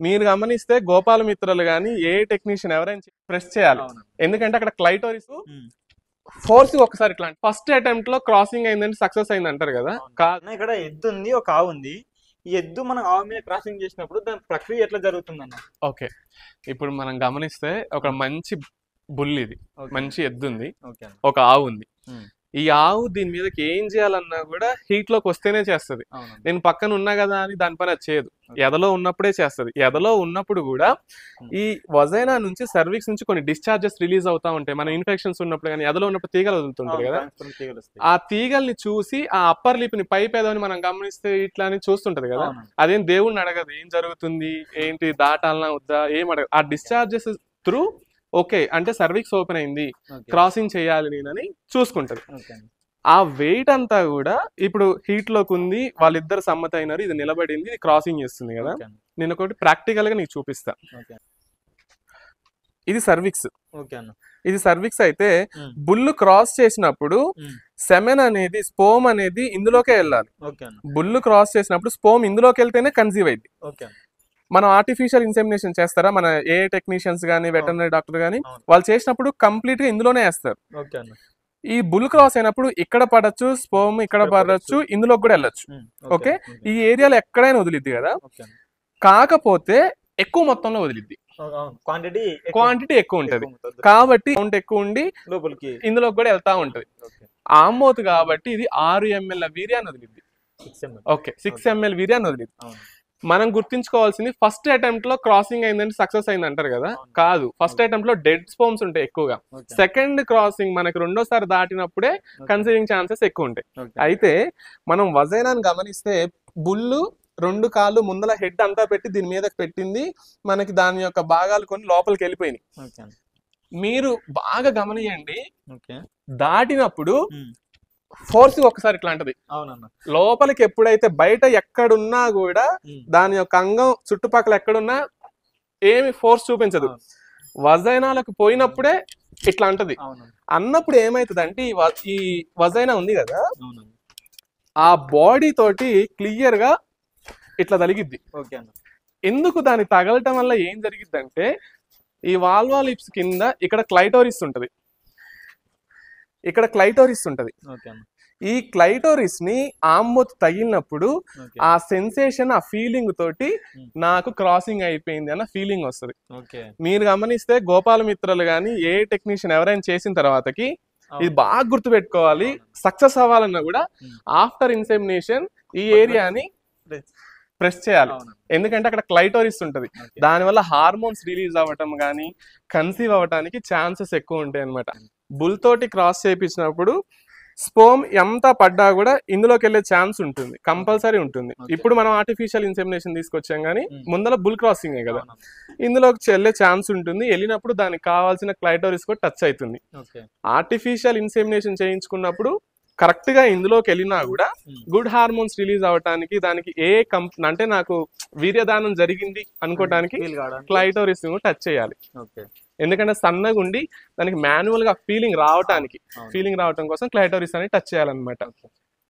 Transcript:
మీరు గమనిస్తే గోపాలమిత్రలు గాని ఏ టెక్నీషియన్ ఎవరైనా ప్రెస్ చేయాలి, ఎందుకంటే అక్కడ క్లైటోరిస్ ఫోర్స్ ఒకసారి ఇట్లా ఫస్ట్ అటెంప్ట్ లో క్రాసింగ్ అయిందంటే సక్సెస్ అయింది అంటారు కదా. ఇక్కడ ఎద్దు ఉంది, ఒక ఆవు ఉంది. ఈ ఎద్దు మనం ఆవు మీద క్రాసింగ్ చేసినప్పుడు దాని ప్రక్రియ ఎట్లా జరుగుతుంది అన్న? ఓకే, ఇప్పుడు మనం గమనిస్తే ఒక మంచి బుల్, ఇది మంచి ఎద్దు ఉంది, ఒక ఆవు ఉంది. ఈ ఆవు దీని మీదకి ఏం చేయాలన్నా కూడా హీట్ లోకి వస్తేనే చేస్తుంది. నేను పక్కన ఉన్నా కదా అని దాని పని అది చేయదు, ఎదలో ఉన్నప్పుడే చేస్తుంది. ఎదలో ఉన్నప్పుడు కూడా ఈ వజైనా నుంచి సర్విక్స్ నుంచి కొన్ని డిశ్చార్జెస్ రిలీజ్ అవుతా ఉంటాయి. మన ఇన్ఫెక్షన్స్ ఉన్నప్పుడు కానీ ఎదలో ఉన్నప్పుడు తీగలు వదులుతుంటారు కదా, ఆ తీగల్ని చూసి ఆ అప్పర్ లిప్ ని పై పెదవిని మనం గమనిస్తే ఇట్లా అని చూస్తుంటది కదా, అదేం దేవుడిని అడగదు ఏం జరుగుతుంది ఏంటి దాటాలన్నా వద్దా ఏం అడగదు. ఆ డిశ్చార్జెస్ త్రూ ఓకే అంటే సర్విక్స్ ఓపెన్ అయింది, క్రాసింగ్ చేయాలి నేనని చూసుకుంటది. ఆ వెయిట్ అంతా కూడా ఇప్పుడు హీట్ లోకి ఉంది, వాళ్ళిద్దరు సమ్మత అయినారు, ఇది నిలబడింది, ఇది క్రాసింగ్ చేస్తుంది కదా. నేను ఒకటి ప్రాక్టికల్ గా నీకు చూపిస్తా. ఇది సర్విక్స్, ఇది సర్విక్స్ అయితే బుల్ క్రాస్ చేసినప్పుడు సెమెన్ అనేది స్పోమ్ అనేది ఇందులోకే వెళ్ళాలి. బుల్ క్రాస్ చేసినప్పుడు స్పోమ్ ఇందులోకి వెళ్తేనే కన్సీవ్ అయింది. మనం ఆర్టిఫిషియల్ ఇన్సెమినేషన్ చేస్తారా మన ఏ టెక్నీషియన్స్ గానీ వెటర్నరీ డాక్టర్ గానీ, వాళ్ళు చేసినప్పుడు కంప్లీట్ గా ఇందులోనే వేస్తారు. ఈ బుల్ క్రాస్ అయినప్పుడు ఇక్కడ పడచ్చు స్పోమ్, ఇక్కడ పడచ్చు, ఇందులోకి కూడా వెళ్ళొచ్చు. ఓకే, ఈ ఏరియాలో ఎక్కడైనా వదిలిద్ది కదా, కాకపోతే ఎక్కువ మొత్తంలో వదిలిద్ది, క్వాంటిటీ ఎక్కువ ఉంటది కాబట్టి కౌంట్ ఎక్కువ ఉండి ఇందులోకి కూడా వెళ్తా ఉంటది. ఆమోత్ కాబట్టి ఇది 6 ml వీర్యాన్ని వదిలిద్ది. ఓకే, 6 ml వీర్యాన్ని వదిలిద్ది. మనం గుర్తించుకోవాల్సింది ఫస్ట్ అటెంప్ట్ లో క్రాసింగ్ అయిందంటే సక్సెస్ అయింది అంటారు కదా, కాదు. ఫస్ట్ అటెంప్ట్ లో డెడ్ స్పోమ్స్ ఉంటాయి ఎక్కువగా. సెకండ్ క్రాసింగ్ మనకి రెండోసారి దాటినప్పుడే కన్సీవింగ్ ఛాన్సెస్ ఎక్కువ ఉంటాయి. అయితే మనం వజైనాన్ని గమనిస్తే బుల్లు 2 కాళ్ళు ముందల హెడ్ అంతా పెట్టి దీని మీద పెట్టింది, మనకి దాని యొక్క భాగాలు కొన్ని లోపలికి వెళ్ళిపోయినాయి. మీరు బాగా గమనియండి, దాటినప్పుడు ఫోర్స్ ఒకసారి ఇట్లాంటిది లోపలికి ఎప్పుడైతే బయట ఎక్కడున్నా కూడా దాని యొక్క అంగం చుట్టుపక్కల ఎక్కడున్నా ఏమి ఫోర్స్ చూపించదు. వజైనాలకు పోయినప్పుడే ఇట్లా అంటది. అన్నప్పుడు ఏమైతుంది అంటే ఈ వజైనా ఉంది కదా, ఆ బాడీ తోటి క్లియర్ గా ఇట్లా తగిలిద్ది. ఎందుకు దాన్ని తగలటం వల్ల ఏం జరిగిద్దంటే ఈ వాల్వా లిప్స్ కింద ఇక్కడ క్లైటోరిస్ ఉంటది, ఇక్కడ క్లైటోరిస్ ఉంటది. ఈ క్లైటోరిస్ ని ఆమ్మొత్తు తగిలినప్పుడు ఆ సెన్సేషన్, ఆ ఫీలింగ్ తోటి నాకు క్రాసింగ్ అయిపోయింది అన్న ఫీలింగ్ వస్తుంది. మీరు గమనిస్తే గోపాలమిత్రలు గాని ఏ టెక్నీషియన్ ఎవరైనా చేసిన తర్వాతకి ఇది బాగా గుర్తు పెట్టుకోవాలి. సక్సెస్ అవ్వాలన్నా కూడా ఆఫ్టర్ ఇన్సెమినేషన్ ఈ ఏరియాని ప్రెస్ చేయాలి, ఎందుకంటే అక్కడ క్లైటోరిస్ ఉంటది. దానివల్ల హార్మోన్స్ రిలీజ్ అవ్వటం గానీ కన్సీవ్ అవ్వటానికి ఛాన్సెస్ ఎక్కువ ఉంటాయి అనమాట. బుల్ తోటి క్రాస్ చేయించినప్పుడు స్పోమ్ ఎంత పడ్డా కూడా ఇందులోకి వెళ్ళే ఛాన్స్ ఉంటుంది, కంపల్సరీ ఉంటుంది. ఇప్పుడు మనం ఆర్టిఫిషియల్ ఇన్సెమినేషన్ తీసుకొచ్చాం కానీ ముందర బుల్ క్రాసింగే కదా, ఇందులోకి వెళ్ళే ఛాన్స్ ఉంటుంది. వెళ్ళినప్పుడు దానికి కావాల్సిన క్లైటోరిస్ కూడా టచ్ అవుతుంది. ఆర్టిఫిషియల్ ఇన్సెమినేషన్ చేయించుకున్నప్పుడు కరెక్ట్ గా ఇందులోకి వెళ్ళినా కూడా గుడ్ హార్మోన్స్ రిలీజ్ అవటానికి దానికి అంటే నాకు వీర్యదానం జరిగింది అనుకోవటానికి క్లైటోరిస్ టచ్ చేయాలి. ఎందుకంటే సన్నగా ఉండి దానికి మాన్యువల్ గా ఫీలింగ్ రావటం కోసం క్లైటోరిస్ అని టచ్ చేయాలన్నమాట.